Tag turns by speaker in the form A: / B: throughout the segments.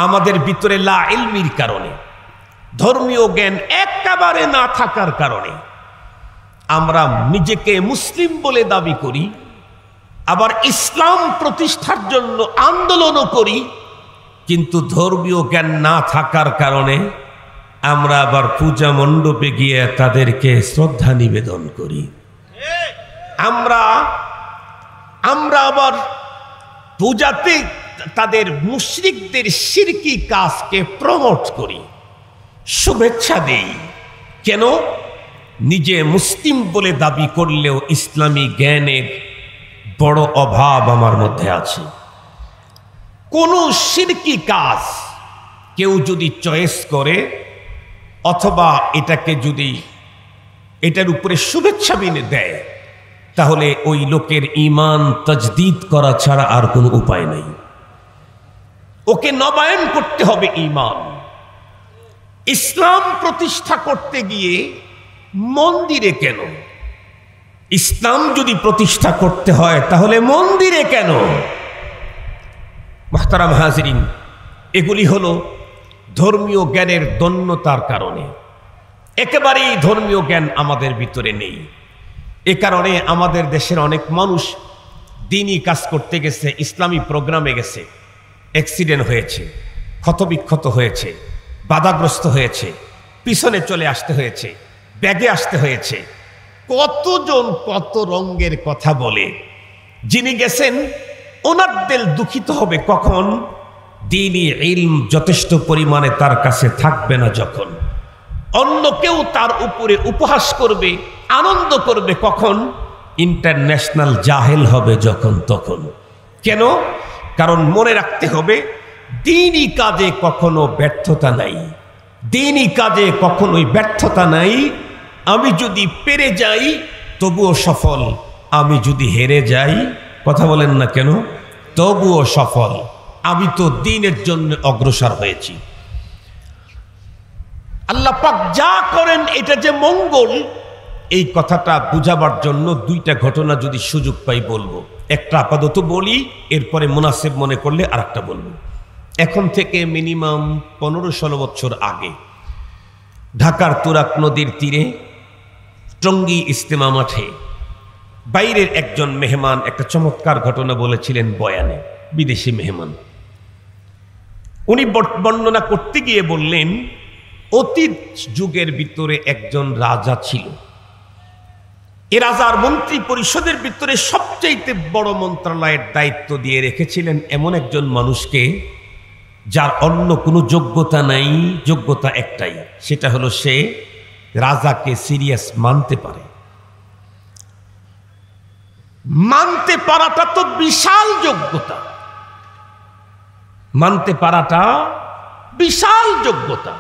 A: আমাদের ভিতরে লা ইলমির কারণে, ধর্মীয় জ্ঞান একেবারে না থাকার কারণে আমরা নিজেকে মুসলিম বলে দাবি করি, আবার ইসলাম প্রতিষ্ঠার জন্য আন্দোলনও করি, কিন্তু ধর্মীয় জ্ঞান না থাকার কারণে আমরা আবার পূজা মণ্ডপে গিয়ে তাদেরকে শ্রদ্ধা নিবেদন করি। আমরা আবার পূজাতে তাদের মুশরিকদের শিরকি কাজকে প্রমোট করি, শুভেচ্ছা দেই। কেন? নিজে মুসলিম বলে দাবি করলেও ইসলামী জ্ঞানের বড় অভাব আমার মধ্যে আছে। কোন শিরকি কাজ কেউ যদি চয়েস করে অথবা এটাকে যদি এটার উপরে শুভেচ্ছা বিনে দেয়, তাহলে ওই লোকের ঈমান তাজদীদ করা ছাড়া আর কোনো উপায় নেই। ওকে নবায়ন করতে হবে ঈমান। ইসলাম প্রতিষ্ঠা করতে গিয়ে মন্দিরে কেন? ইসলাম যদি প্রতিষ্ঠা করতে হয় তাহলে মন্দিরে কেন? মুহতারাম হাজিরিন, এগুলি হলো ধর্মীয় জ্ঞানের দন্যতার কারণে। একেবারেই ধর্মীয় জ্ঞান আমাদের ভিতরে নেই। এ কারণে আমাদের দেশের অনেক মানুষ দ্বীনি কাজ করতে গেছে, ইসলামী প্রোগ্রামে গেছে, অ্যাক্সিডেন্ট হয়েছে, ক্ষতবিক্ষত হয়েছে, বাধাগ্রস্ত হয়েছে, পিছনে চলে আসতে হয়েছে, ব্যাগে আসতে হয়েছে। কতজন কত রঙের কথা বলে। যিনি গেছেন ওনার দিল দুঃখিত হবে কখন? দ্বীনি ইলম যথেষ্ট পরিমাণে তার কাছে থাকবে না যখন। অন্য কেউ তার উপরে উপহাস করবে, আনন্দ করবে কখন? ইন্টারন্যাশনাল জাহেল হবে যখন তখন। কেন? কারণ মনে রাখতে হবে দ্বীনি কাজে কখনো ব্যর্থতা নাই, দ্বীনি কাজে কখনোই ব্যর্থতা নাই। আমি যদি পেরে যাই তবুও সফল, আমি যদি হেরে যাই, কথা বলেন না কেন, তবুও সফল। আমি তো দ্বীনের জন্য অগ্রসর হয়েছি। আল্লাহ পাক যা করেন এটা যে মঙ্গল, এই কথাটা বুঝাবার জন্য দুইটা ঘটনা যদি সুযোগ পাই বলবো। একটা আপাতত বলি, এরপরে মুনাসিব মনে করলে আরেকটা বলবো। এখন থেকে মিনিমাম 15-16 বছর আগে ঢাকার তুরাগ নদীর তীরে টঙ্গী ইজতেমা মাঠে বাইরের একজন মেহমান একটা চমৎকার ঘটনা বলেছিলেন বয়ানে, বিদেশি মেহমান। উনি বর্ণনা করতে গিয়ে বললেন, অতীত যুগের ভিতরে একজন রাজা ছিল। এ রাজার মন্ত্রী পরিষদের ভিতরে সবচাইতে বড় মন্ত্রণালয়ের দায়িত্ব দিয়ে রেখেছিলেন এমন একজন মানুষকে, যার অন্য কোনো যোগ্যতা নাই, যোগ্যতা একটাই, সেটা হলো সে রাজাকে সিরিয়াস মানতে পারে। মানতে পারাটা তো বিশাল যোগ্যতা, মানতে পারাটা বিশাল যোগ্যতা।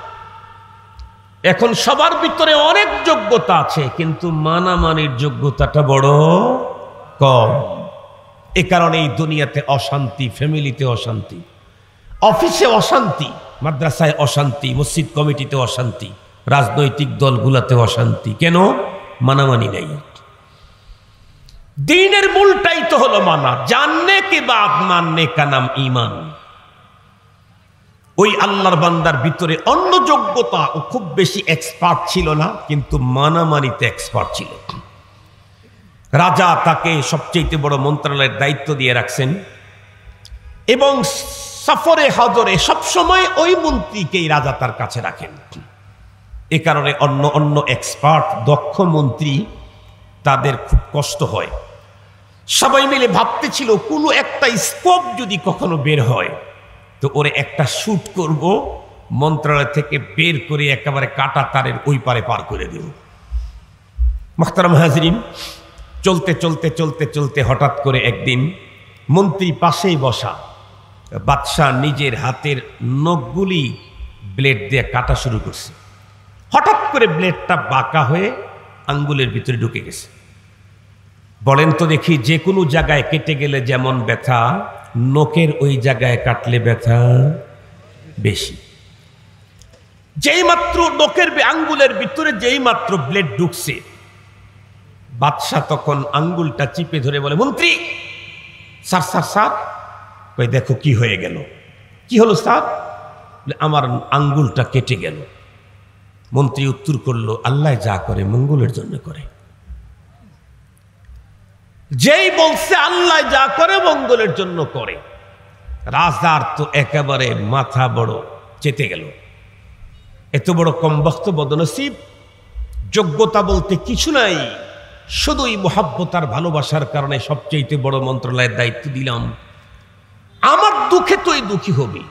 A: এখন সবার ভিতরে অনেক যোগ্যতা আছে, কিন্তু মানামানির যোগ্যতাটা বড় কম। এ কারণে এই দুনিয়াতে অশান্তি, ফ্যামিলিতে অশান্তি, অফিসে অশান্তি, মাদ্রাসায় অশান্তি, মসজিদ কমিটিতে অশান্তি, রাজনৈতিক দলগুলোতে অশান্তি। কেন? মানামানি নাই। দ্বীনের মূলটাই তো হলো মানা। জাননে কে বাদ মাননে কা নাম ঈমান। ওই আল্লাহর বান্দার ভিতরে অন্য যোগ্যতা ও খুব বেশি এক্সপার্ট ছিল না, কিন্তু মানামানিতে এক্সপার্ট ছিল। রাজা তাকে সবচেয়ে বড় মন্ত্রণালয়ের দায়িত্ব দিয়ে রাখছেন এবং সফরে হজরে সবসময় ওই মন্ত্রীকেই রাজা তার কাছে রাখেন। এ কারণে অন্য এক্সপার্ট দক্ষ মন্ত্রী তাদের খুব কষ্ট হয়। সবাই মিলে ভাবতেছিল কোনো একটা স্কোপ যদি কখনো বের হয় তো ওরে একটা শুট করব, মন্ত্রণালয় থেকে বের করে একেবারে কাটা তারের ওই পারে পার করে দেব। মুহতারাম হাজরিন, চলতে চলতে চলতে চলতে হঠাৎ করে একদিন মন্ত্রী পাশেই বসা, বাদশাহ নিজের হাতের নখগুলি ব্লেড দিয়ে কাটা শুরু করছে। হঠাৎ করে ব্লেডটা বাঁকা হয়ে আঙ্গুলের ভিতরে ঢুকে গেছে। বলেন তো দেখি, যে কোনো জায়গায় কেটে গেলে যেমন ব্যথা, নখের ওই জায়গায় কাটলে ব্যথা বেশি। যেই মাত্র নখের আঙ্গুলের ভিতরে যেই মাত্র ব্লেড ঢুকছে, বাদশাহ তখন আঙ্গুলটা চিপে ধরে বলে, মন্ত্রী স্যার স্যার স্যার, কই দেখো কি হয়ে গেল। কি হলো স্যার? আমার আঙ্গুলটা কেটে গেল। মন্ত্রী উত্তর করলো, আল্লাহ যা করে মঙ্গলের জন্য করে। যেই বলছে আল্লাহ যা করে মঙ্গলের জন্য করে, রাজার তো একেবারে মাথা বড় চেতে গেল। এত বড় কমবখ্ত বদনসিব, যোগ্যতা বলতে কিছু নাই, শুধুই মোহাব্বত আর ভালোবাসার কারণে সবচেয়ে বড় মন্ত্রণালয়ের দায়িত্ব দিলাম। আমার দুঃখে তুই দুঃখী হবি।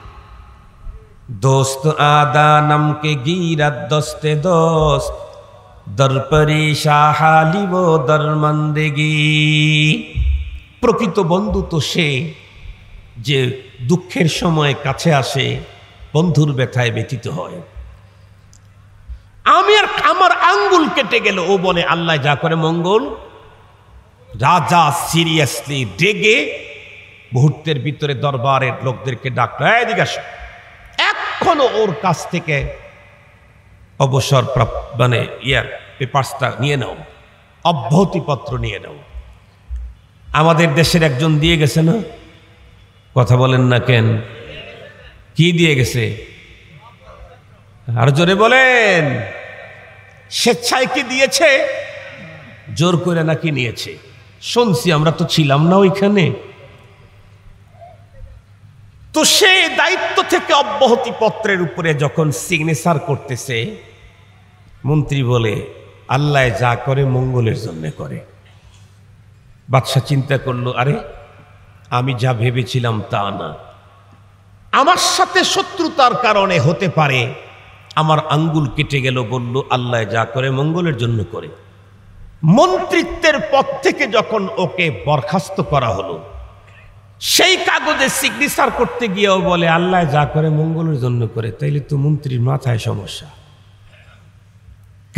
A: দোস্ত আদা নামকে গিরাত দস্তে দোস্ত, দরপরি শাহালিব দরমন্দেগি। প্রকৃত বন্ধু তো সে যে দুঃখের সময় কাছে আসে, বন্ধুর ব্যথায় ব্যথিত হয়। আমার আঙ্গুল কেটে গেল, ও বলে আল্লাহ যা করে মঙ্গল। রাজা সিরিয়াসলি রেগে মুহূর্তের ভিতরে দরবারের লোকদেরকে ডাকলো, এদিকে আসো, এখনো ওর কাছ থেকে অবসর মানে পেপারসটা নিয়ে নাও, অব্যাহতিপত্র নিয়ে নাও। আমাদের দেশের একজন দিয়ে গেছে না? কথা বলেন না কেন? কি দিয়ে গেছে? আর জোরে বলেন। স্বেচ্ছায় কি দিয়েছে? জোর করে নাকি নিয়েছে? শুনছি, আমরা তো ছিলাম না ওইখানে। তো সে দায়িত্ব থেকে অব্যাহতি পত্রের উপরে যখন সিগনেচার করতেছে, মন্ত্রী বলে আল্লাহ যা করে মঙ্গলের জন্য করে। বাদশা চিন্তা করলো, আরে আমি যা ভেবেছিলাম তা না, আমার সাথে শত্রুতার কারণে হতে পারে আমার আঙ্গুল কেটে গেল। বলল আল্লাহ যা করে মঙ্গলের জন্য করে। মন্ত্রিত্বের পদ থেকে যখন ওকে বরখাস্ত করা হলো, সেই কাগজে সিগনেচার করতে গিয়েও বলে আল্লাহ যা করে মঙ্গলের জন্য করে। তাইলে তো মন্ত্রীর মাথায় সমস্যা,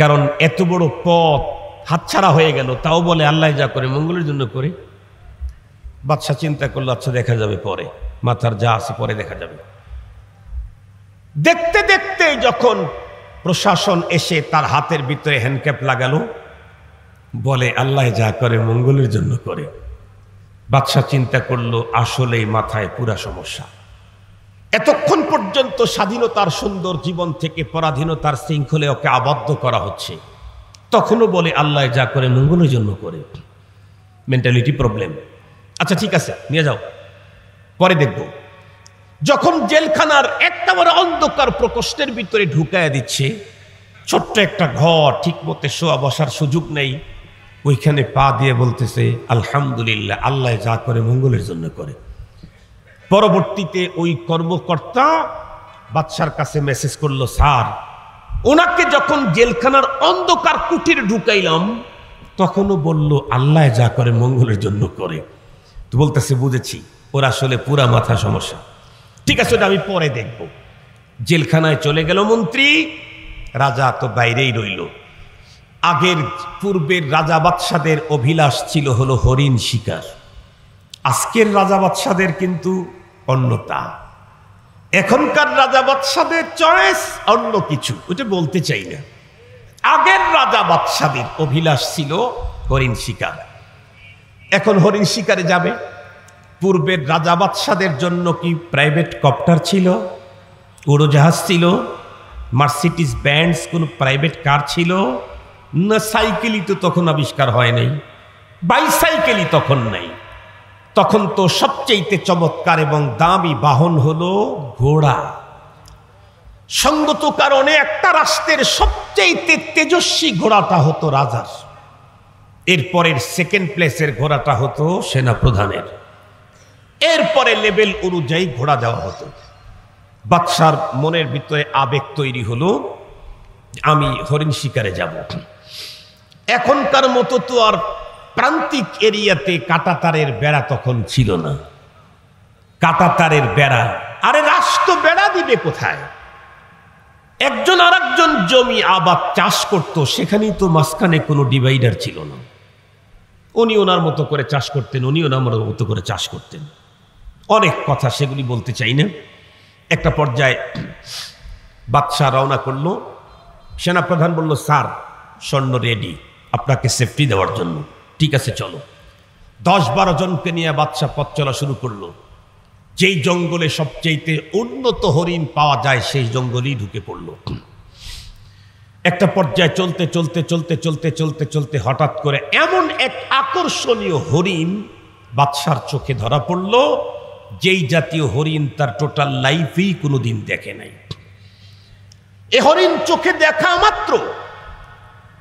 A: কারণ এত বড় পদ হাতছাড়া হয়ে গেল, তাও বলে আল্লাহ যা করে মঙ্গলের জন্য করে। বাদশা চিন্তা করলো, আচ্ছা দেখা যাবে পরে, মাথার যা আছে পরে দেখা যাবে। দেখতে দেখতে যখন প্রশাসন এসে তার হাতের ভিতরে হ্যান্ডক্যাপ লাগালো, বলে আল্লাহ যা করে মঙ্গলের জন্য করে। বাদশা চিন্তা করলো, আসলেই মাথায় পুরা সমস্যা। এতক্ষণ পর্যন্ত স্বাধীনতার সুন্দর জীবন থেকে পরাধীনতার শৃঙ্খলে ওকে আবদ্ধ করা হচ্ছে, তখনও বলে আল্লাহ যা করে মঙ্গলের জন্য করে। Mentality problem. আচ্ছা ঠিক আছে, নিয়ে যাও, পরে দেখব। যখন জেলখানার একেবারে অন্ধকার প্রকোষ্ঠের ভিতরে ঢুকায়া দিচ্ছে, ছোট্ট একটা ঘর, ঠিক মতো শোয়া বসার সুযোগ নেই, ওইখানে পা দিয়ে বলতেছে আলহামদুলিল্লাহ, আল্লাহ যা করে মঙ্গলের জন্য করে। পরবর্তীতে ওই কর্মকর্তা বাদশার কাছে মেসেজ করলো, স্যার ওনাকে যখন জেলখানার অন্ধকার কুটির ঢুকাইলাম, তখনও বলল আল্লাহ যা করে মঙ্গলের জন্য করে। তো বলতেছে বুঝেছি, ওর আসলে পুরা মাথা সমস্যা। ঠিক আছে, ওটা আমি পরে দেখব। জেলখানায় চলে গেল মন্ত্রী, রাজা তো বাইরেই রইল। আগের পূর্বের রাজা বাদশাদের অভিলাষ ছিল হলো হরিণ শিকার, আজকের রাজা বাদশাদের কিন্তু অন্যতা। এখনকার রাজা বাদশাদের চয়েস অন্য কিছু, ওটা বলতে চাই না। আগের রাজা বাদশাদের অভিলাষ ছিল হরিণ শিকার, এখন হরিণ শিকারে যাবে। পূর্বের রাজা বাদশাদের জন্য কি প্রাইভেট কপ্টার ছিল, উড়োজাহাজ ছিল, মার্সিডিজ বেঞ্জ কোন প্রাইভেট কার ছিল না? সাইকেলই তো তখন আবিষ্কার হয় নাই, বাইসাইকেলই তখন নাই। তখন তো সবচেয়ে চমৎকার এবং দামি বাহন হলো ঘোড়া। সঙ্গত কারণে একটা রাষ্ট্রের সবচেয়ে তেজস্বী ঘোড়াটা হতো রাজার, এরপরের সেকেন্ড প্লেসের ঘোড়াটা হতো সেনা প্রধানের, এরপরে লেভেল অনুযায়ী ঘোড়া দেওয়া হতো। বাদশার মনের ভিতরে আবেগ তৈরি হলো, আমি হরিণ শিকারে যাব। এখনকার মতো তো আর প্রান্তিক এরিয়াতে কাঁটাতারের বেড়া তখন ছিল না। কাঁটাতারের বেড়া, আরে রাষ্ট্র বেড়া দিবে কোথায়? একজন আর একজন জমি আবাদ চাষ করত, সেখানেই তো মাঝখানে কোনো ডিভাইডার ছিল না। উনি ওনার মতো করে চাষ করতেন, উনি ওনার মতো করে চাষ করতেন। অনেক কথা, সেগুলি বলতে চাই না। একটা পর্যায়ে বাদশাহ রওনা করলো, সেনাপ্রধান বলল স্যার সৈন্য রেডি আপনাকে সেফটি দেওয়ার জন্য। ঠিক আছে চলো। 10-12 জনকে নিয়ে বাদশাহ পথ চলা শুরু করলো। যেই জঙ্গলে সবচেয়ে উন্নত হরিণ পাওয়া যায় সেই জঙ্গলেই ঢুকে পড়ল। একটা পর্যায়ে চলতে চলতে চলতে চলতে চলতে চলতে হঠাৎ করে এমন এক আকর্ষণীয় হরিণ বাদশার চোখে ধরা পড়ল, যেই জাতীয় হরিণ তার টোটাল লাইফেই কোনোদিন দেখে নাই। এ হরিণ চোখে দেখা মাত্র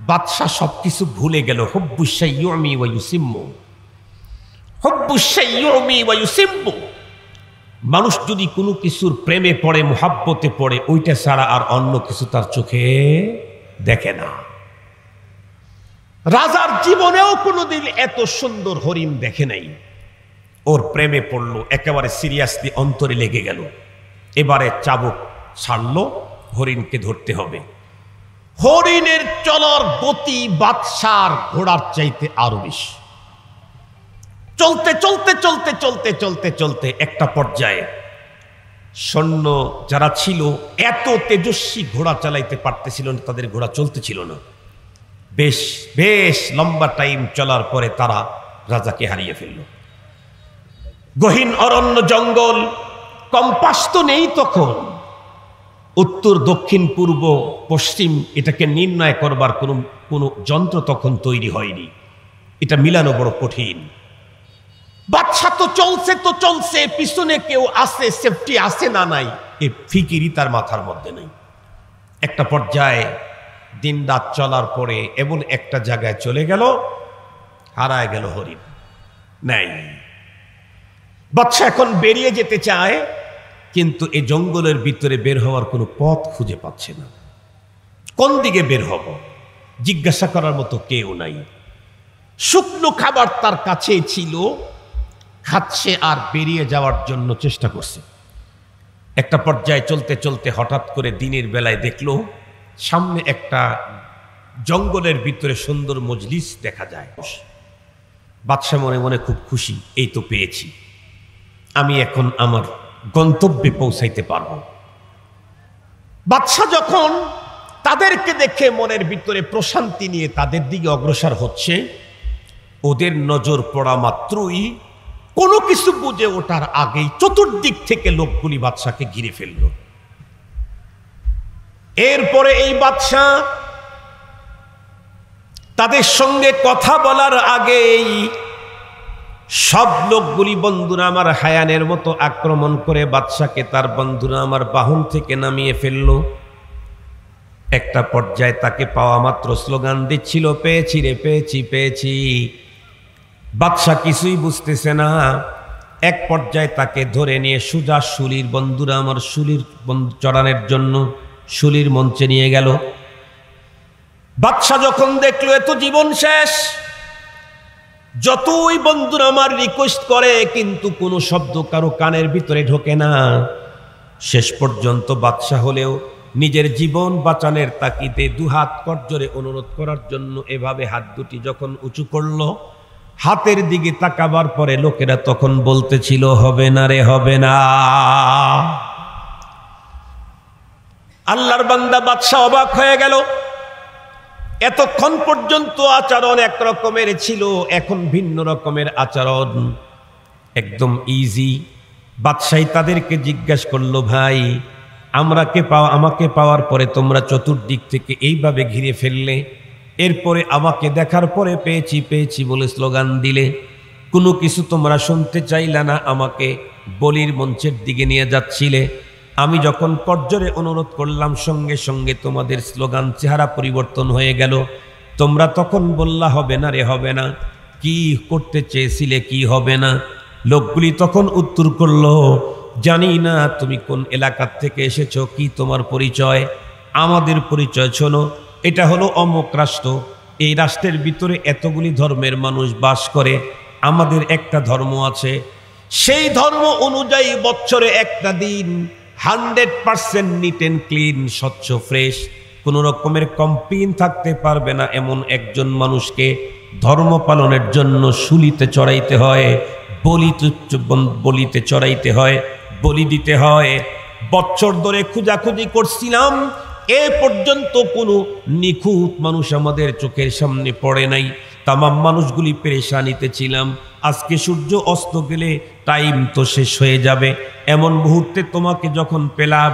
A: বাদশা সবকিছু ভুলে গেল। হুব্বুশ-শাইয়ুমি ওয়া ইউসিম্মু, হুব্বুশ-শাইয়ুমি ওয়া ইউসিম্মু। মানুষ যদি কোনো কিছুর প্রেমে পড়ে, মুহাব্বতে পড়ে, ওইটা ছাড়া আর অন্য কিছু তার চোখে দেখে না। রাজার জীবনেও কোনোদিন এত সুন্দর হরিণ দেখে নাই। ওর প্রেমে পড়লো, একেবারে সিরিয়াসলি অন্তরে লেগে গেল। এবারে চাবুক ছাড়লো, হরিণকে ধরতে হবে। হরিণের চলার গতি বাদশার ঘোড়ার চাইতে আরো বেশি। চলতে চলতে চলতে চলতে চলতে চলতে একটা পর্যায়ে সৈন্য যারা ছিল এত তেজস্বী ঘোড়া চালাইতে পারতেছিল না, তাদের ঘোড়া চলতেছিল না। বেশ বেশ লম্বা টাইম চলার পরে তারা রাজাকে হারিয়ে ফেলল। গহীন অরণ্য, জঙ্গল, কম্পাস তো নেই তখন। উত্তর, দক্ষিণ, পূর্ব, পশ্চিম এটাকে নির্ণয় করবার কোনো যন্ত্র তখন তৈরি হয়নি। এটা মিলানো বড় কঠিন। বাদশা তো চলছে, পিছনে কেউ আছে, সেফটি আছে না নাই, এ ফিকিরই তার মাথার মধ্যে নেই। একটা পর্যায়ে দিন রাত চলার পরে এমন একটা জায়গায় চলে গেল, হারায় গেল হরিণ, নাই। বাদশা এখন বেরিয়ে যেতে চায়, কিন্তু এই জঙ্গলের ভিতরে বের হওয়ার কোনো পথ খুঁজে পাচ্ছে না। কোন দিকে বের হব জিজ্ঞাসা করার মতো কেউ নাই। শুকনো খাবার তার কাছে ছিল, খাচ্ছে আর বেরিয়ে যাওয়ার জন্য চেষ্টা করছে। একটা পর্যায়ে চলতে চলতে হঠাৎ করে দিনের বেলায় দেখলো সামনে একটা জঙ্গলের ভিতরে সুন্দর মজলিস দেখা যায়। বাদশা মনে মনে খুব খুশি, এই তো পেয়েছি, আমি এখন আমার গন্তব্যে পৌঁছাইতে পারবো। বাদশা যখন তাদেরকে দেখে মনের ভিতরে প্রশান্তি নিয়ে তাদের দিকে অগ্রসর হচ্ছে, ওদের নজর পড়া মাত্রই কোনো কিছু বুঝে ওঠার আগেই চতুর্দিক থেকে লোকগুলি বাদশাকে ঘিরে ফেলল। এরপরে এই বাদশা তাদের সঙ্গে কথা বলার আগেই সব লোকগুলি বন্ধুরা আমার হায়ানের মতো আক্রমণ করে বাদশাকে তার বন্ধুরা আমার বাহন থেকে নামিয়ে ফেলল। একটা পর্যায়ে তাকে পাওয়া মাত্র স্লোগান দিচ্ছিল, পেয়েছি রে, পেয়েছি, পেয়েছি। বাদশা কিছুই বুঝতেছে না। এক পর্যায়ে তাকে ধরে নিয়ে সুজা শুলির বন্ধুরা আমার শুলির চড়ানোর জন্য শুলির মঞ্চে নিয়ে গেল। বাদশা যখন দেখলো এত জীবন শেষ, যতই বন্ধুরা আমার রিকোয়েস্ট করে কিন্তু কোনো শব্দ কারো কানের ভিতরে ঢোকে না। শেষ পর্যন্ত বাদশা হলেও নিজের জীবন বাঁচানোর তাকিদে দুহাত করজোড়ে অনুরোধ করার জন্য এভাবে হাত দুটি যখন উঁচু করলো, হাতের দিকে তাকাবার পরে লোকেরা তখন বলতেছিল, হবে না রে, হবে না। আল্লাহর বান্দা বাদশা অবাক হয়ে গেল। এতক্ষণ পর্যন্ত আচরণ এক রকমের ছিল, এখন ভিন্ন রকমের আচরণ, একদম ইজি। বাদশাহী তাদেরকে জিজ্ঞাসা করলো, ভাই আমাকে পাওয়ার পরে তোমরা চতুর্দিক থেকে এইভাবে ঘিরে ফেললে, এরপরে আমাকে দেখার পরে পেয়েছি পেয়েছি বলে স্লোগান দিলে, কোনো কিছু তোমরা শুনতে চাইলে না, আমাকে বলির মঞ্চের দিকে নিয়ে যাচ্ছিলে। আমি যখন করজোড়ে অনুরোধ করলাম সঙ্গে সঙ্গে তোমাদের স্লোগান চেহারা পরিবর্তন হয়ে গেল। তোমরা তখন বললা, হবে না রে, হবে না। কি করতে চেয়েছিলে, কি হবে না? লোকগুলি তখন উত্তর করলো, জানি না তুমি কোন এলাকার থেকে এসেছো, কি তোমার পরিচয়? আমাদের পরিচয় শোনো, এটা হলো অমুক রাষ্ট্র, এই রাষ্ট্রের ভিতরে এতগুলি ধর্মের মানুষ বাস করে, আমাদের একটা ধর্ম আছে, সেই ধর্ম অনুযায়ী বছরে একটা দিন 100% নিট অ্যান্ড ক্লিন, স্বচ্ছ, ফ্রেশ, কোনো রকমের কমপ্লেইন থাকতে পারবে না এমন একজন মানুষকে ধর্ম পালনের জন্য শুলিতে চড়াইতে হয়, বলিতে চড়াইতে হয়, বলি দিতে হয়। বছর ধরে খোঁজাখুঁজি করছিলাম, এ পর্যন্ত কোনো নিখুঁত মানুষ আমাদের চোখের সামনে পড়ে নাই। তামাম মানুষগুলি পেরেশানিতে ছিলাম। আজকে সূর্য অস্ত গেলে টাইম তো শেষ হয়ে যাবে, এমন মুহূর্তে তোমাকে যখন পেলাম,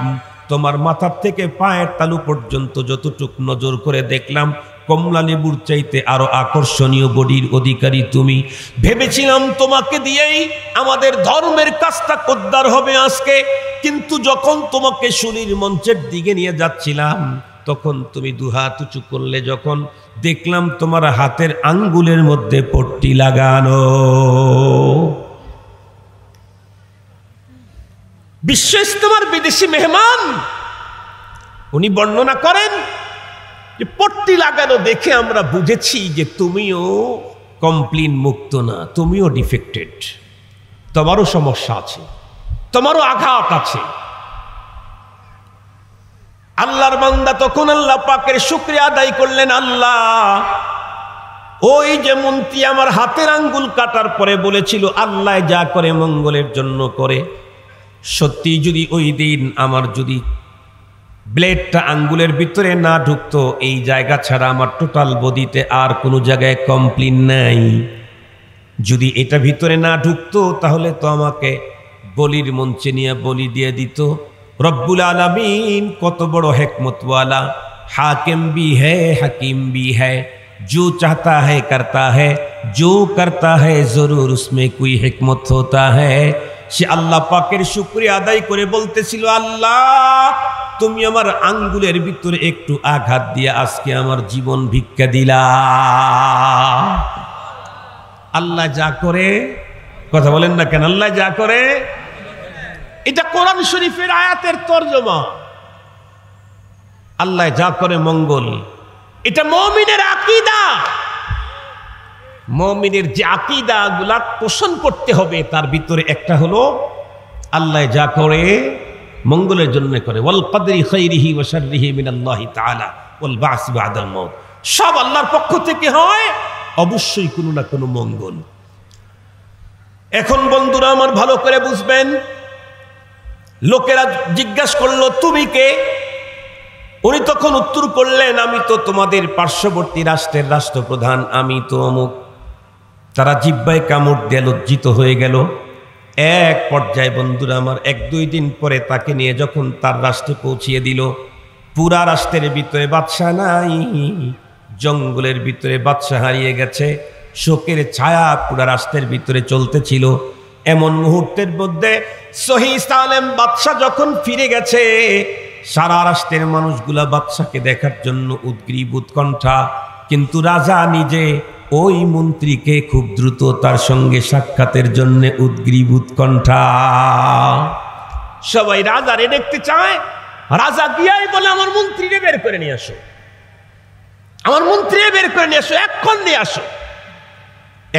A: তোমার মাথার থেকে পায়ের তালু পর্যন্ত যতটুক নজর করে দেখলাম, কমলা লেবুর চাইতে আরো আকর্ষণীয় বডির অধিকারী তুমি। ভেবেছিলাম তোমাকে দিয়েই আমাদের ধর্মের কাজটা কদ্দার হবে আজকে, কিন্তু যখন তোমাকে শুলির মঞ্চের দিকে নিয়ে যাচ্ছিলাম, তখন তুমি দুহাত উঁচু করলে, যখন দেখলাম তোমার হাতের আঙ্গুলের মধ্যে পট্টি লাগানো। বিশ্ব ইস্তেমার বিদেশি মেহমান উনি বর্ণনা করেন যে পট্টি লাগানো দেখে আমরা বুঝেছি যে তুমিও কমপ্লেন মুক্ত না, তুমিও ডিফেক্টেড, তোমারও সমস্যা আছে, তোমারও আঘাত আছে। আল্লাহর বান্দা তখন আল্লাহ পাকের শুকরিয়া আদায় করলেন, আল্লাহ ওই যে মন্ত্রী আমার হাতের আঙ্গুল কাটার পরে বলেছিল আল্লাহ যা করে মঙ্গলের জন্য করে, সত্যি যদি ওই দিন আমার যদি ব্লেডটা আঙ্গুলের ভিতরে না ঢুকতো, এই জায়গা ছাড়া আমার টোটাল বডিতে আর কোনো জায়গায় কমপ্লেন নাই, যদি এটা ভিতরে না ঢুকতো তাহলে তো আমাকে বলির মঞ্চে নিয়ে বলি দিয়ে দিত। রব্বুল আলামিন কত বড় হিকমতওয়ালা, হাকিম भी है हकीम भी है, जो चाहता है करता है, जो करता है जरूर उसमें कोई हिकमत होता है। সে আল্লাহ পাকের শুকরিয়া আদায় করে বলতেছিল, আল্লাহ তুমি আমার আঙ্গুলের ভিতরে একটু আঘাত দিয়ে আজকে আমার জীবন ভিক্ষা দিলা। আল্লাহ যা করে, কথা বলেন না কেন, আল্লাহ যা করে, এটা কোরআন শরীফের আয়াতের তরজমা। আল্লাহ যা করে মঙ্গল, এটা মুমিনের আকীদা। মুমিনের যে আকীদা গুলা পোষণ করতে হবে, তার ভিতরে একটা হলো আল্লাহ যা করে মঙ্গলের জন্য করে। ওয়াল কদরি খাইরিহি ওয়া শাররিহি মিনাল্লাহি তাআলা ওয়াল বা'স বা'দাল মাউত, সব আল্লাহর পক্ষ থেকে হয়, অবশ্যই কোনো না কোনো মঙ্গল। এখন বন্ধুরা আমার ভালো করে বুঝবেন, লোকেরা জিজ্ঞাসা করলো তুমি কে? উনি তখন উত্তর করলেন, আমি তো তোমাদের পার্শ্ববর্তী রাষ্ট্রের রাষ্ট্রপ্রধান, আমি তো অমুক। তারা জিহ্বায় কামড় দিয়ে লজ্জিত হয়ে গেল। এক পর্যায়ে বন্ধুরা আমার 1-2 দিন পরে তাকে নিয়ে যখন তার রাষ্ট্রে পৌঁছিয়ে দিল, পুরা রাষ্ট্রের ভিতরে বাদশাহ নাই, জঙ্গলের ভিতরে বাদশাহ হারিয়ে গেছে, শোকের ছায়া পুরা রাষ্ট্রের ভিতরে চলতেছিল। এমন মুহূর্তের মধ্যে সহি সালেম বাদশাহ যখন ফিরে গেছে, সারা রাষ্ট্রের মানুষগুলা বাদশাকে দেখার জন্য উদ্গ্রীব উৎকণ্ঠা, কিন্তু রাজা নিজে ওই মন্ত্রীকে খুব দ্রুত তার সঙ্গে সাক্ষাতের জন্য উদ্গ্রীব উৎকণ্ঠা। সবাই রাজারে দেখতে চায়, রাজা গিয়াই বলে আমার মন্ত্রীরে বের করে নিয়ে আসো, আমার মন্ত্রীরে বের করে নিয়ে আসো, এক্ষণ নিয়ে আসো।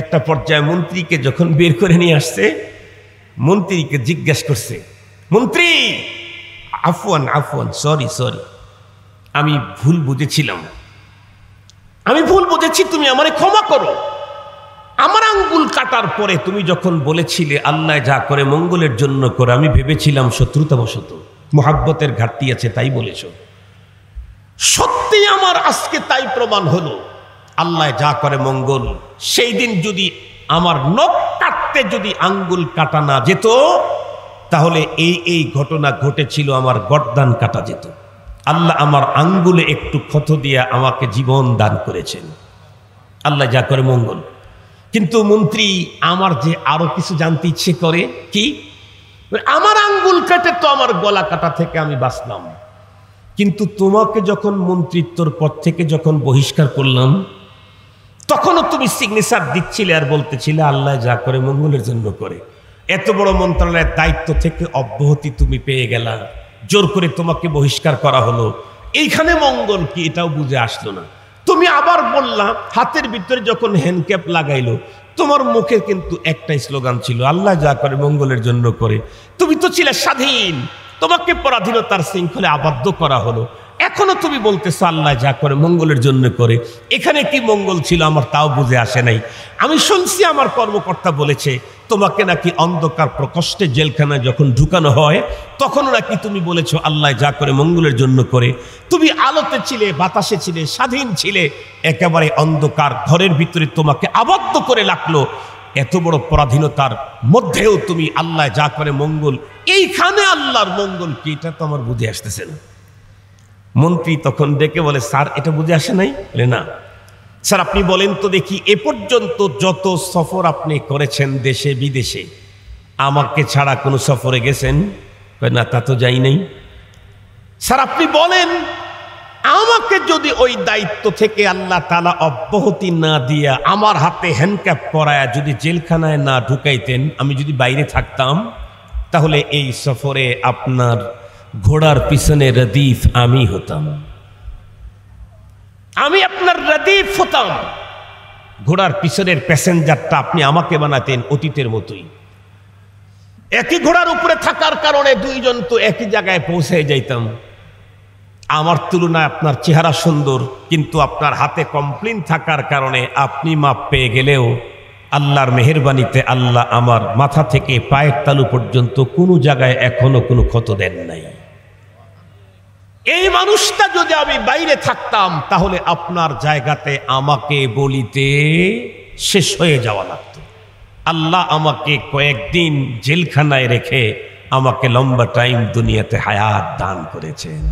A: একটা পর্যায়ে মন্ত্রীকে যখন বের করে নিয়ে আসছে, মন্ত্রীকে জিজ্ঞাসা করছে, মন্ত্রী আফওয়ান আফওয়ান, সরি সরি, আমি ভুল বুঝেছিলাম, আমি ভুল বুঝেছি, তুমি আমারে ক্ষমা করো। আমার আঙ্গুল কাটার পরে তুমি যখন বলেছিলে আল্লাহ যা করে মঙ্গলের জন্য করে, আমি ভেবেছিলাম শত্রুতাবশত, মুহাব্বতের ঘাটতি আছে তাই বলেছ। সত্যি আমার আজকে তাই প্রমাণ হলো, আল্লাহ যা করে মঙ্গল। সেই দিন যদি আমার নখ কাটতে যদি আঙ্গুল কাটা না যেত, তাহলে এই ঘটনা ঘটেছিল, আমার গর্দান কাটা যেত। আল্লাহ আমার আঙ্গুলে একটু ক্ষত দিয়ে আমাকে জীবন দান করেছেন, আল্লাহ যা করে মঙ্গল। কিন্তু মন্ত্রী, আমার যে আরো কিছু জানতে ইচ্ছে করে, কি আমার আঙ্গুল কাটে তো আমার গলা কাটা থেকে আমি বাঁচলাম, কিন্তু তোমাকে যখন মন্ত্রিত্বর পদ থেকে যখন বহিষ্কার করলাম, তখনও তুমি সিগনেচার দিচ্ছিলে আর বলতেছিলে আল্লাহ যা করে মঙ্গলের জন্য করে। এত বড় মন্ত্রণালয়ের দায়িত্ব থেকে অব্যাহতি তুমি পেয়ে গেলা, জোর করে তোমাকে বহিষ্কার করা হলো, এইখানে মঙ্গল কি এটাও বুঝে আসলো না। তুমি আবার বললা, হাতের ভিতরে যখন হ্যান্ডক্যাপ লাগাইলো, তোমার মুখে কিন্তু একটাই স্লোগান ছিল আল্লাহ যা করে মঙ্গলের জন্য করে। তুমি তো ছিলে স্বাধীন, তোমাকে পরাধীনতার শৃঙ্খলে আবদ্ধ করা হলো। এখনো তুমি বলতেছো আল্লাহ যা করে মঙ্গলের জন্য করে। এখানে কি মঙ্গল ছিল আমার তাও বুঝে আসে নাই। আমি শুনছি আমার কর্মকর্তা বলেছে তোমাকে নাকি অন্ধকার প্রকোষ্ঠে জেলখানায় যখন ঢুকানো হয় তখনও নাকি তুমি বলেছো আল্লাহ যা করে মঙ্গলের জন্য করে। তুমি আলোতে ছিলে, বাতাসে ছিলে, স্বাধীন ছিলে, একেবারে অন্ধকার ঘরের ভিতরে তোমাকে আবদ্ধ করে রাখলো। এত বড় পরাধীনতার মধ্যেও তুমি আল্লাহ যা করে মঙ্গল, এইখানে আল্লাহর মঙ্গল কি এটা তো আমার বুঝে আসতেছে না। মন্ত্রী তখন ডেকে বলে স্যার এটা বুঝে আসে নাই? বলে না স্যার আপনি বলেন তো দেখি, এ পর্যন্ত যত সফর আপনি করেছেন দেশে বিদেশে আমাকে ছাড়া কোনো সফরে গেছেন? না তা তো যাই নাই। স্যার আপনি বলেন আমাকে যদি ওই দায়িত্ব থেকে আল্লাহ তাআলা অব্যাহতি না দিয়া আমার হাতে হ্যান্ডক্যাপ করায়া যদি জেলখানায় না ঢুকাইতেন, আমি যদি বাইরে থাকতাম, তাহলে এই সফরে আপনার ঘোড়ার পিছনে রদিফ আমি হতাম। আমি আপনার রদিফ হতাম, ঘোড়ার পিছনের প্যাসেঞ্জারটা আপনি আমাকে বানাতেন অতীতের মতোই। একই ঘোড়ার উপরে থাকার কারণে দুইজন তো একই জায়গায় পৌঁছে যাইতাম। আমার তুলনায় আপনার চেহারা সুন্দর, কিন্তু আপনার হাতে কমপ্লেন থাকার কারণে আপনি মাপ পেয়ে গেলেও আল্লাহর মেহেরবানিতে আল্লাহ আমার মাথা থেকে পায়ের তালু পর্যন্ত কোনো জায়গায় এখনো কোনো ক্ষত দেন নাই। এই মানুষটা যদি আমি বাইরে থাকতাম তাহলে আপনার জায়গাতে আমাকে বলিতে শেষ হয়ে যাওয়া লাগতো। আল্লাহ আমাকে কয়েকদিন জেলখানায় রেখে আমাকে লম্বা টাইম দুনিয়াতে হায়াত দান করেছেন।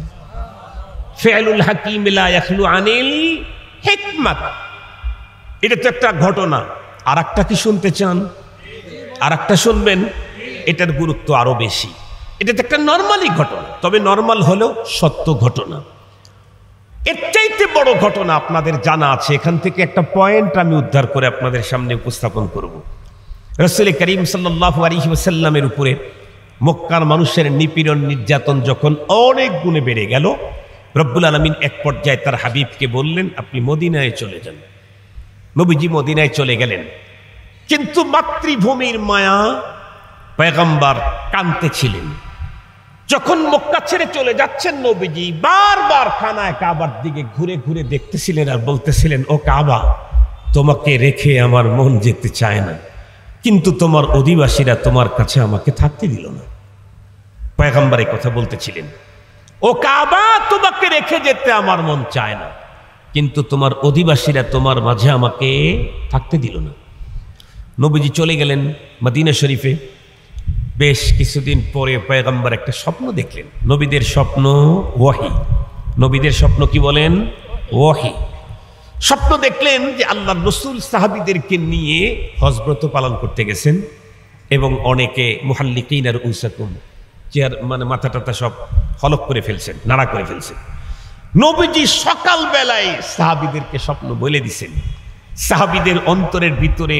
A: ফিআলুল হাকিম লা ইয়াখলু আনিল হিকমাত, এটা তো একটা ঘটনা। আর একটা কি শুনতে চান? আর একটা শুনবেন, এটার গুরুত্ব আরো বেশি। এটা তো একটা নর্মালি ঘটনা, তবে নর্মাল হলেও সত্য ঘটনা। এর চাইতে বড় ঘটনা আপনাদের জানা আছে। এখান থেকে একটা পয়েন্ট আমি উদ্ধার করে আপনাদের সামনে উপস্থাপন করব। রাসূল করিম সাল্লাল্লাহু আলাইহি ওয়াসাল্লামের উপরে মক্কার মানুষের নিপীড়ন নির্যাতন যখন অনেক গুণে বেড়ে গেল, রব্বুল আলামিন এক পর্যায়ে তার হাবিবকে বললেন আপনি মদিনায় চলে যান। নবীজি মদিনায় চলে গেলেন, কিন্তু মাতৃভূমির মায়া পয়গম্বর কাঁদতেছিলেন। যখন মক্কা ছেড়ে চলে যাচ্ছেন নবীজি বারবার খানায় কাবার দিকে ঘুরে ঘুরে দেখতেছিলেন আর বলতেছিলেন ও কাবা, তোমাকে রেখে আমার মন যেতে চায় না, কিন্তু তোমার অধিবাসীরা তোমার কাছে আমাকে থাকতে দিল না। পয়গম্বর এই কথা বলতেছিলেন, ও কাবা তোমাকে রেখে যেতে আমার মন চায় না, কিন্তু তোমার অধিবাসীরা তোমার মাঝে আমাকে থাকতে দিল না। নবীজি চলে গেলেন মদিনা শরীফে। বেশ কিছুদিন পরে পয়গম্বর একটা স্বপ্ন দেখলেন। নবীদের স্বপ্ন ওয়াহি। নবীদের স্বপ্ন কি বলেন? ওয়াহি। স্বপ্ন দেখলেন যে আল্লাহর রাসূল সাহাবীদেরকে নিয়ে হজব্রত পালন করতে গেছেন এবং অনেকে মুহাল্লিকিন আর উসাকুম চেয়ার মানে মাথা টাথা সব হলক করে ফেলছেন, নাড়া করে ফেলছেন। নবীজি সকাল বেলায় সাহাবীদেরকে স্বপ্ন বলে দিছেন। সাহাবীদের অন্তরের ভিতরে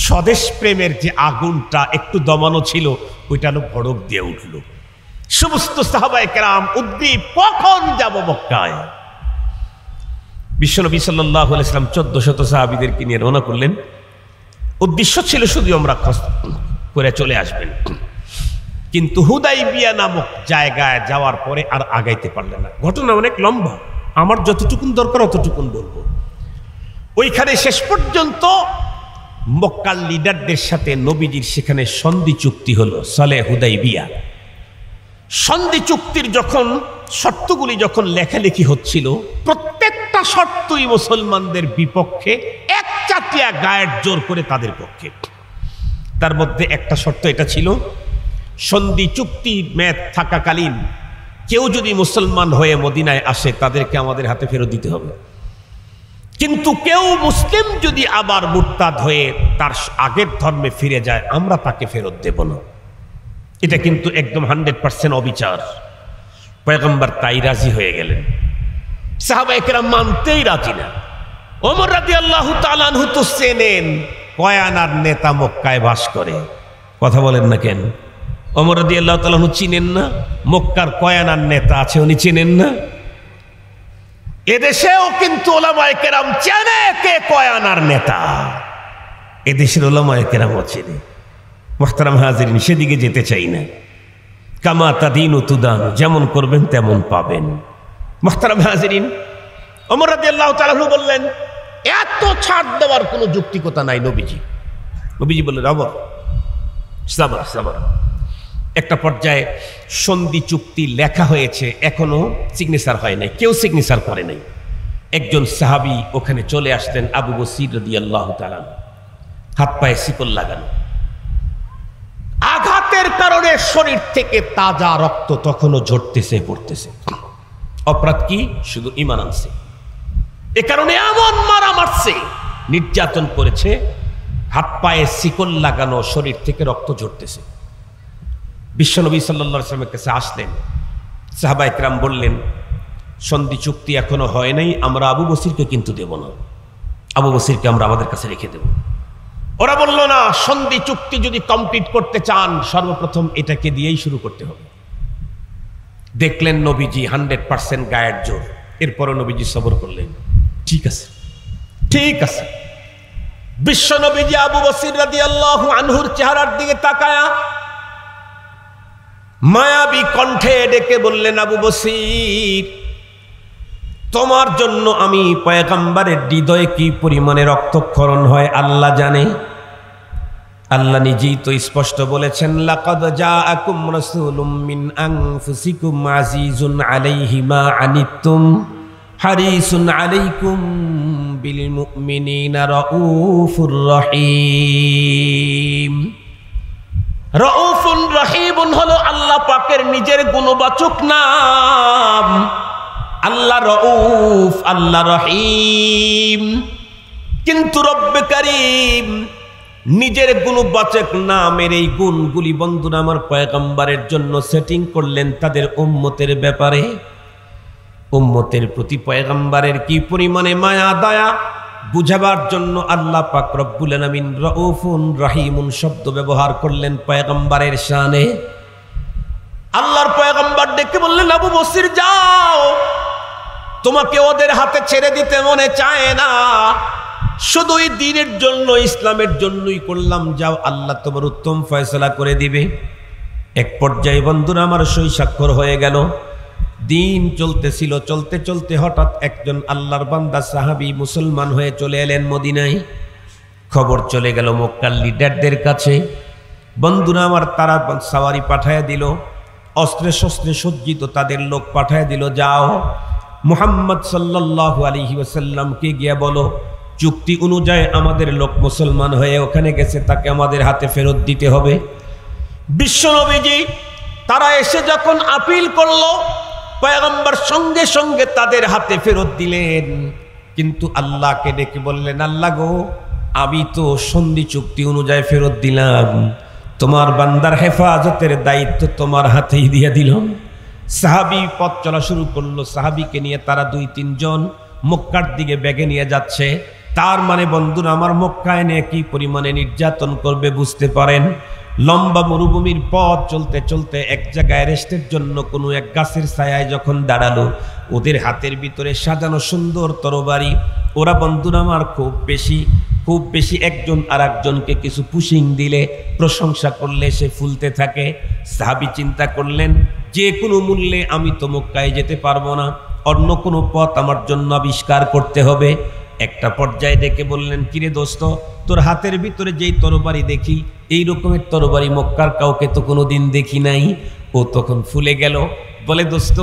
A: স্বদেশ প্রেমের যে আগুনটা একটু দমানো ছিল ওইটা ভড়ক দিয়ে উঠল। সমস্ত সাহাবায়ে কেরাম উদ্দীপ, কখন যাব মক্কায়। বিশ্বনবী সাল্লাল্লাহু আলাইহি ওয়াসাল্লাম 1400 সাহাবীদেরকে নিয়ে রওনা করলেন। উদ্দেশ্য ছিল শুধু আমরা করে চলে আসবেন, কিন্তু হুদাইবিয়া নামক জায়গায় যাওয়ার পরে আর আগাইতে পারলেন না। ঘটনা অনেক লম্বা, আমার যতটুকুন দরকার অতটুকুন বলবো। ওইখানে শেষ পর্যন্ত মক্কার লিডারদের সাথে নবীজির সেখানে সন্ধি চুক্তি হলো, সলহে হুদাইবিয়া। সন্ধি চুক্তির যখন শর্তগুলি যখন লেখালেখি হচ্ছিল, প্রত্যেকটা শর্তই মুসলমানদের বিপক্ষে, এক চাটিয়া গায়ের জোর করে তাদের পক্ষে। তার মধ্যে একটা শর্ত এটা ছিল, সন্ধি চুক্তি মেয়াদ থাকাকালীন কেউ যদি মুসলমান হয়ে মদিনায় আসে তাদেরকে আমাদের হাতে ফেরত দিতে হবে, কিন্তু কেউ মুসলিম যদি আবার মুরতাদ হয়ে তার আগের ধর্মে ফিরে যায় আমরা তাকে ফেরত দেব না। এটা কিন্তু একদম 100% অবিচার। পয়গম্বর তাই রাজি হয়ে গেলেন। সাহাবায়ে কেরাম মানতেই রাজি না। ওমর রাদিয়াল্লাহু তাআলা আনহু তো চেনেন, কয়ানার নেতা মক্কায় বাস করে। কথা বলেন না কেন? ওমর রাদিয়াল্লাহু তাআলা আনহু চিনেন না? মক্কার কয়ানার নেতা আছে, উনি চিনেন না? এদেশেও কিন্তু ওলামায়ে কেরাম চেনে কে কয়ানার নেতা। এদেশের ওলামায়ে কেরামও চেনে। মুহতারাম হাজিরিন, সেদিকে যেতে চাই না। কামা তাদিনু তুদান, যেমন করবেন তেমন পাবেন। মুহতারাম হাজিরিন, ওমর রাদিয়াল্লাহু তাআলা আনহু বললেন, এত ছাড় দেওয়ার কোনো যৌক্তিকতা নাই। নবীজি বললেন, সাবর। একটা পর্যায়ে সন্ধি চুক্তি লেখা হয়েছে, এখনো সিগনেচার হয় নাই, কেউ সিগনেচার করে নাই। একজন সাহাবী ওখানে চলে আসলেন, আবু বসির রাদিয়াল্লাহু তাআলা, হাত পায়ে শিকল লাগানো, আঘাতের কারণে শরীর থেকে তাজা রক্ত তখনও ঝরতেছে পড়তেছে। অপরাধ কি? শুধু ঈমান আনছে, এ কারণে এমন মারা মারছে, নির্যাতন করেছে, হাত পায়ে শিকল লাগানো, শরীর থেকে রক্ত ঝরতেছে। বিশ্বনবী সাল্লাল্লাহু আলাইহি ওয়াসাল্লামের কাছে আসলেন, সাহাবায়ে কেরাম বললেন, সন্ধি চুক্তি এখনো হয় নাই, আমরা আবু বসিরকে কিন্তু দেব না, আবু বসিরকে আমরা আমাদের কাছে রেখে দেব। ওরা বলল, না, সন্ধি চুক্তি যদি কমপ্লিট করতে চান সর্বপ্রথম এটাকে দিয়েই শুরু করতে হবে। দেখলেন নবীজি 100% গায়ের জোর, এরপরও নবীজি সবর করলেন, ঠিক আছে। বিশ্ব নবীজি আবু বসির রাদিয়াল্লাহু আনহুর চেহারার দিকে তাকায়া মায়াবী কণ্ঠে ডেকে বললেন, আবু বসির, তোমার জন্য আমি পয়গম্বরের হৃদয়ে কি পরিমাণে রক্তক্ষরণ হয় আল্লাহ জানে। আল্লাহ নিজেই তো স্পষ্ট বলেছেন, লাকাদ জাআকুম রাসূলুম মিন আনফুসিকুম আজিজুন আলাইহি মা আনিতুম হারিসুন আলাইকুম বিল মুমিনিনা রাউফুর রহিম। রাউফুন রহিমুন হলো আল্লাহ পাকের নিজের গুণবাচক নাম। আল্লাহ রাউফ, আল্লাহ রহিম, কিন্তু রব্বে কারীম নিজের গুণবাচক নামের এই গুণগুলি বন্ধুরা আমার পয়গম্বরের জন্য সেটিং করলেন তাদের উম্মতের ব্যাপারে। উম্মতের প্রতি পয়গম্বরের কি পরিমাণে মায়া দয়া বুঝাবার জন্য আল্লাহ পাক রব্বুল আলামিন রাউফুন রহিমুন শব্দ ব্যবহার করলেন পয়গম্বরের শানে। আল্লাহর পয়গম্বর ডেকে বললেন, আবু বসির যাও, তোমাকে ওদের হাতে ছেড়ে দিতে মনে চায় না, শুধুই দ্বীনের জন্য, ইসলামের জন্যই করলাম, যাও, আল্লাহ তোমার উত্তম ফয়সালা করে দিবে। এক পর্যায়ে বন্ধুরা আমার সই স্বাক্ষর হয়ে গেল। দিন চলতেছিল, চলতে চলতে হঠাৎ একজন আল্লাহর বান্দা সাহাবী মুসলমান হয়ে চলে এলেন মদিনায়। খবর চলে গেল মক্কার লিডারদের কাছে। বন্ধুরা আমার তারা সাওয়ারি পাঠায় দিল, অস্ত্রে শস্ত্রে সজ্জিত তাদের লোক পাঠায় দিল, যাও মুহাম্মদ সাল্লাল্লাহু আলাইহি ওয়াসাল্লামকে গিয়ে বলো, চুক্তি অনুযায়ী আমাদের লোক মুসলমান হয়ে ওখানে গেছে, তাকে আমাদের হাতে ফেরত দিতে হবে। বিশ্বনবীজি তারা এসে যখন আপিল করলো, পয়গম্বর সঙ্গে সঙ্গে তাদের হাতে ফেরত দিলেন। কিন্তু আল্লাহকে ডেকে বললেন, আল্লাহ গো, আমি তো সন্ধি চুক্তি অনুযায়ী ফেরত দিলাম, তোমার বান্দার হেফাজতের দায়িত্ব তোমার হাতেই দিয়ে দিলাম। সাহাবী পথ চলা শুরু করলো, সাহাবীকে নিয়ে তারা 2-3 জন মক্কার দিকে ব্যাগে নিয়ে যাচ্ছে। তার মানে বন্ধুরা আমার মক্কায় নিয়ে কি পরিমাণে নির্যাতন করবে বুঝতে পারেন। লম্বা মরুভূমির পথ চলতে চলতে এক জায়গায় রেস্টের জন্য কোনো এক গাছের ছায়ায় যখন দাঁড়ালো, ওদের হাতের ভিতরে সাজানো সুন্দর তরবারি। ওরা বন্ধুরা আমার খুব বেশি একজন আর একজনকে কিছু পুশিং দিলে, প্রশংসা করলে সে ফুলতে থাকে। সাহাবী চিন্তা করলেন, যে কোনো মূল্যে আমি তো মক্কায় যেতে পারবো না, অন্য কোনো পথ আমার জন্য আবিষ্কার করতে হবে। একটা পর্যায়ে ডেকে বললেন, কিরে দোস্ত, তোর হাতের ভিতরে যেই তরবারি দেখি, এই রকমের তরবারি মক্কার কাউকে তো কোনোদিন দেখি নাই। ও তখন ফুলে গেল, বলে, দোস্ত,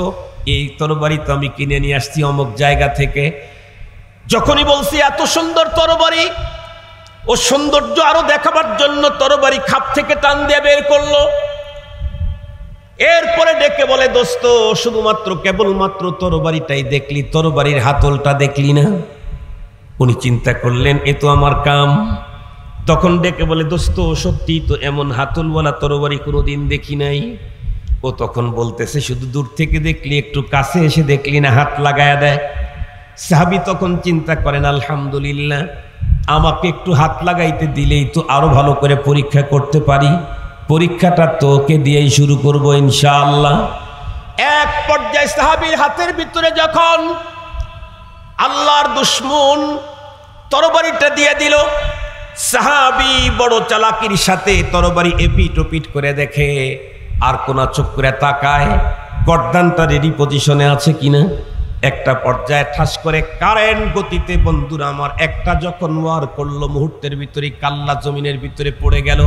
A: এই তরবারি তো আমি কিনে নিয়ে আসছি অমুক জায়গা থেকে। যখনই বলছি এত সুন্দর তরবারি, ও সৌন্দর্য আরো দেখাবার জন্য তরবারি খাপ থেকে টান দিয়ে বের করলো। এরপরে ডেকে বলে, দোস্ত, শুধুমাত্র কেবলমাত্র তরবারিটাই দেখলি, তরবারির হাতলটা দেখলি না? উনি চিন্তা করলেন, এ তো আমার কাম। তখন ডেকে বলে, দোস্ত, সত্যি তো এমন হাতলওয়ালা তরবারি কোনোদিন দেখি নাই। ও তখন বলতেছে, শুধু দূর থেকে দেখলি, একটু কাছে এসে দেখলি না, হাত লাগায়া দেয়। সাহাবী তখন চিন্তা করেন, আলহামদুলিল্লাহ, আমাকে একটু হাত লাগাইতে দিলেই তো আরো ভালো করে পরীক্ষা করতে পারি, পরীক্ষাটা তোকে দিয়েই শুরু করব ইনশাআল্লাহ। এক পর্যায়ে সাহাবীর হাতের ভিতরে যখন আল্লাহর দুশমন তরবারিটা দিয়ে দিল, সাহাবী বড় চালাকির সাথে তরবারি এপিট ওপিট করে দেখে, আর কোনা চোখ করে তাকায় গর্দানটা রেডি পজিশনে আছে কিনা। একটা পর্যায়ে ঠাস করে কারেন্ট গতিতে বন্ধুরা আমার একটা যখন ওয়ার করলো মুহূর্তের ভিতরে কাল্লা জমিনের ভিতরে পড়ে গেল।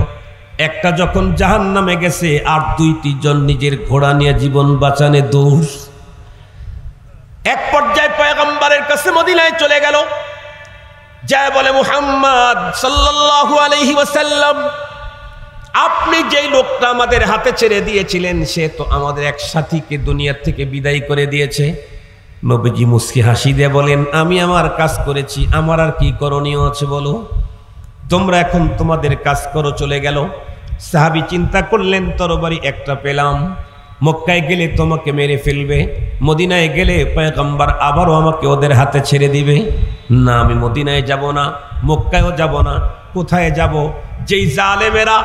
A: একটা যখন জাহান্নামে গেছে আর 2-3 জন নিজের ঘোড়া নিয়ে জীবন বাঁচানে দৌড়। এক পর্যায়ে পয়গম্বরের কাছে মদিনায় চলে গেল, যা বলে মুহাম্মদ সাল্লাল্লাহু আলাইহি ওয়াসাল্লাম, আপনি যেই লোকটা আমাদের হাতে ছেড়ে দিয়েছিলেন সে তো আমাদের এক সাথীকে দুনিয়া থেকে বিদায় করে দিয়েছে। নবীজি মুস্কি হাসি দিয়ে বলেন, আমি আমার কাজ করেছি, আমার আর কি করণীয় আছে বলো? তোমরা এখন তোমাদের কাজ করো। চলে গেল। সাহাবী চিন্তা করলেন, তরবারি একটা পেলাম, মক্কায় গেলে তোমাকে মেরে ফেলবে, মদিনায় গেলে পয়গম্বর আবারও আমাকে ওদের হাতে ছেড়ে দিবে। না, আমি মদিনায় যাব না, মক্কায়ও যাব না। কোথায় যাব? যেই জালেমেরা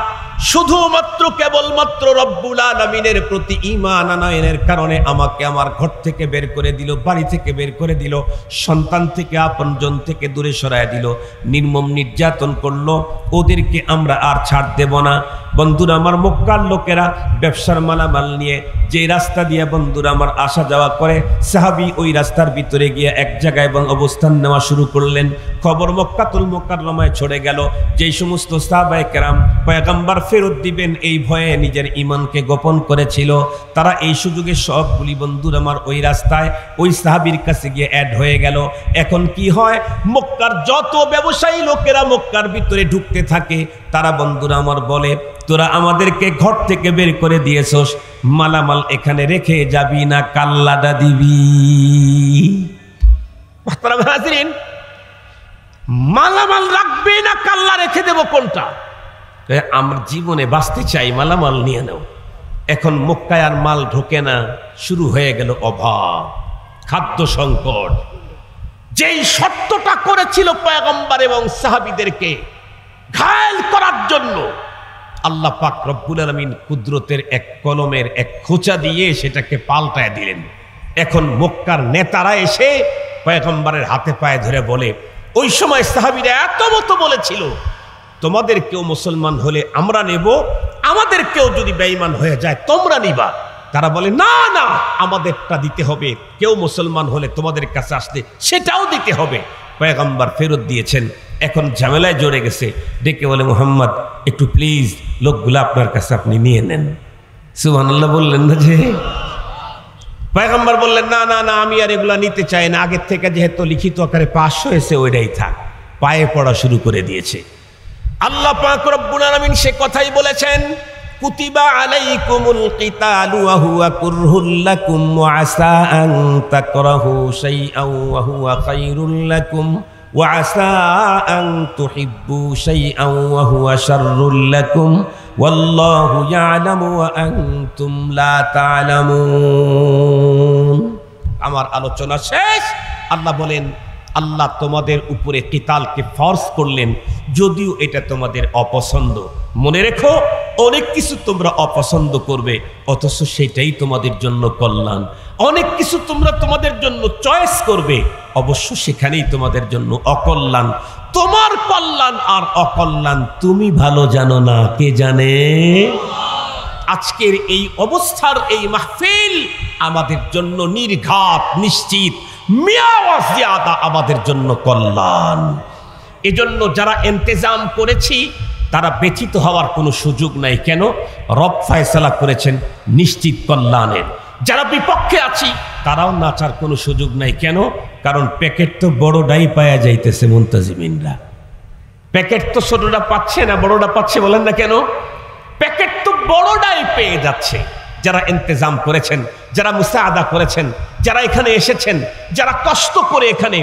A: শুধুমাত্র কেবলমাত্র রব্বুল আলামিনের প্রতি ঈমান আনয়নের কারণে আমাকে আমার ঘর থেকে বের করে দিল, বাড়ি থেকে বের করে দিল, সন্তান থেকে আপনজন থেকে দূরে সরায় দিল, নির্মম নির্যাতন করলো, ওদেরকে আমরা আর ছাড় দেব না। বন্ধুরা আমার, মক্কার লোকেরা ব্যবসার মালামাল নিয়ে যে রাস্তা দিয়ে বন্ধুরা আমার আসা যাওয়া করে, সাহাবী ওই রাস্তার ভিতরে গিয়ে এক জায়গায় এবং অবস্থান নেওয়া শুরু করলেন। খবর মক্কাতুল মুকাররমায় ছড়ে গেল। যেই সমস্ত সাহাবায়ে কেরাম পয়গম্বর ফেরত দিবেন এই ভয়ে নিজের ঈমানকে গোপন করেছিল, তারা এই সুযোগে সবগুলি বন্ধুরা আমার ওই রাস্তায় ওই সাহাবীর কাছে গিয়ে অ্যাড হয়ে গেল। এখন কি হয়, মক্কার যত ব্যবসায়ী লোকেরা মক্কার ভিতরে ঢুকতে থাকে, তারা বন্ধুরা আমার বলে, তোরা আমাদেরকে ঘর থেকে বের করে দিয়েছস, মালামাল এখানে রেখে যাবি না কাল্লাটা দিবি। মালামাল রাখবে না কাল্লা রেখে দেব কোনটা? আমরা জীবনে বাঁচতে চাই, মালামাল নিয়ে নাও। এখন মক্কায় আর মাল ঢোকে না, শুরু হয়ে গেল অভাব, খাদ্য সংকট। যেই শর্তটা করেছিল পয়গম্বর এবং সাহাবীদেরকে ঘায়েল করার জন্য, আল্লাহ পাক রব্বুল আলামিন কুদরতের এক কলমের এক খোঁচা দিয়ে সেটাকে পাল্টায় দিলেন। এখন মক্কার নেতারা এসে পয়গম্বরের হাতে পায়ে ধরে বলে, ওই সময় সাহাবীরা এত মতো বলেছিল, তোমাদের কেউ মুসলমান হলে আমরা নেব, আমাদের কেউ যদি বেঈমান হয়ে যায় তোমরা নিবা। তারা বলে, না না, আমাদেরটা দিতে হবে, কেউ মুসলমান হলে তোমাদের কাছে আসলে সেটাও দিতে হবে। পয়গম্বর ফেরত দিয়েছেন। এখন ঝামেলায় জড়ে গেছে, ডেকে বলে, মুহাম্মদ একটু প্লিজ লোকগুলো আপনার কাছে আপনি নিয়ে নেন। সুবহানাল্লাহ বললেন না যে? পয়গম্বর বললেন, না না না, আমি আর এগুলা নিতে চাই না, আগের থেকে যেহেতু লিখিত আকারে পাশ হয়েছে ওইটাই থাক। পায়ে পড়া শুরু করে দিয়েছে। আল্লাহ পাক রব্বুল আলামিন সে কথাই বলেছেন, কুতিবা আলাইকুমুল কিতালু ওয়া হুয়া কুরহুল লাকুম ওয়া আসা আন তাকরাহু শাইআন ওয়া হুয়া খায়রুল লাকুম ওয়া আসা আন তুহিব্বু শাইআন ওয়া হুয়া শাররুল লাকুম ওয়াল্লাহু ইয়ালামু ওয়া আনতুম লা তা'লামুন। আমার আলোচনা শেষ। আল্লাহ বলেন, আল্লাহ তোমাদের উপরে কিতালকে ফরজ করলেন, যদিও এটা তোমাদের অপছন্দ। মনে রেখো, অনেক কিছু তোমরা অপছন্দ করবে, অথচ সেটাই তোমাদের জন্য কল্যাণ। অনেক কিছু তোমরা তোমাদের জন্য চয়েস করবে, অবশ্য সেখানেই তোমাদের জন্য অকল্যাণ। তোমার কল্যাণ আর অকল্যাণ তুমি ভালো জানো না, কে জানে? আজকের এই অবস্থার এই মাহফিল আমাদের জন্য নির্ঘাত, নিশ্চিত, আমাদের জন্য কল্যাণ। এজন্য যারা ইন্তেজাম করেছি তারা ব্যথিত হওয়ার কোনো সুযোগ নাই। কেন? রব ফয়সালা করেছেন নিশ্চিত কল্যাণের। যারা বিপক্ষে আছি তারাও নাচার কোনো সুযোগ নাই। কেন? কারণ প্যাকেট তো বড়টাই পাওয়া যাইতেছে। মুনতাজিমিনরা প্যাকেট তো ছোটটা পাচ্ছে না, বড়টা পাচ্ছে। বলেন না কেন? প্যাকেট তো বড়টাই পেয়ে যাচ্ছে। যারা ইন্তেজাম করেছেন, যারা মুসাআদা করেছেন, যারা এখানে এসেছেন, যারা কষ্ট করে এখানে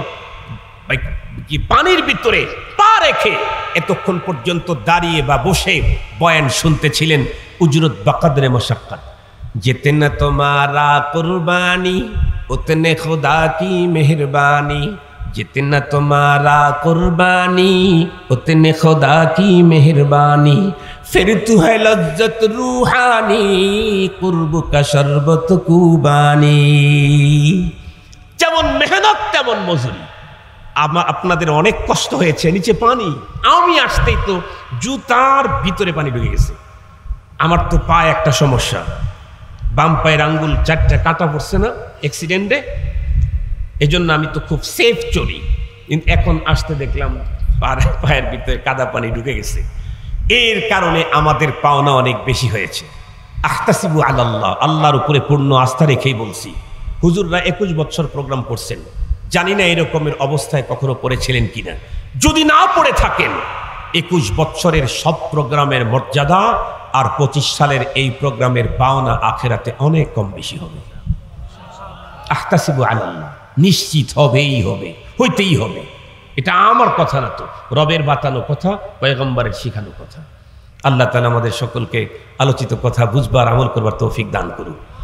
A: পানির ভিতরে পা রেখে এতক্ষণ পর্যন্ত দাঁড়িয়ে বা বসে বয়ান শুনতেছিলেন, উজরত বাকদরে মশাক্কাত। जितना तुम्हारा कुर्बानी उतने खुदा की मेहरबानी, जितना तुम्हारा कुर्बानी उतने खुदा की मेहरबानी, फिर तू है लज्जत रूहानी कुर्ब का शरबत कुबानी। যেমন মেহনত তেমন মজুরি। আপনাদের অনেক কষ্ট হয়েছে, নিচে পানি, আমি আসতেই তো জুতার ভিতরে পানি ঢুকে গেছে। আমার তো পায়ে একটা সমস্যা, বাম পায়ের আঙ্গুল 4টা কাটা পড়ছে না অ্যাক্সিডেন্টে। এজন্য আমি তো খুব সেফ চলি, কিন্তু এখন আসতে দেখলাম পায়ের ভিতরে কাদা পানি ঢুকে গেছে। এর কারণে আমাদের পাওনা অনেক বেশি হয়েছে। আখতাসিবু আলাল্লাহ, আল্লাহর উপরে পূর্ণ আস্থা রেখেই বলছি। হুজুররা 21 বছর প্রোগ্রাম করছেন, জানি না এরকমের অবস্থায় কখনো পড়েছিলেন কিনা। যদি না পড়ে থাকেন, 21 বছরের সব প্রোগ্রামের মর্যাদা আর 25 সালের এই প্রোগ্রামের পাওনা আখেরাতে অনেক কম বেশি হবে। আখতাসিবু আলাল্লাহ, নিশ্চিত হবেই হবে, হইতেই হবে। এটা আমার কথা না, তো রবের বাতানো কথা, পয়গম্বরের শিখানো কথা। আল্লাহ তাআলা আমাদের সকলকে আলোচিত কথা বুঝবার, আমল করবার তৌফিক দান করুন।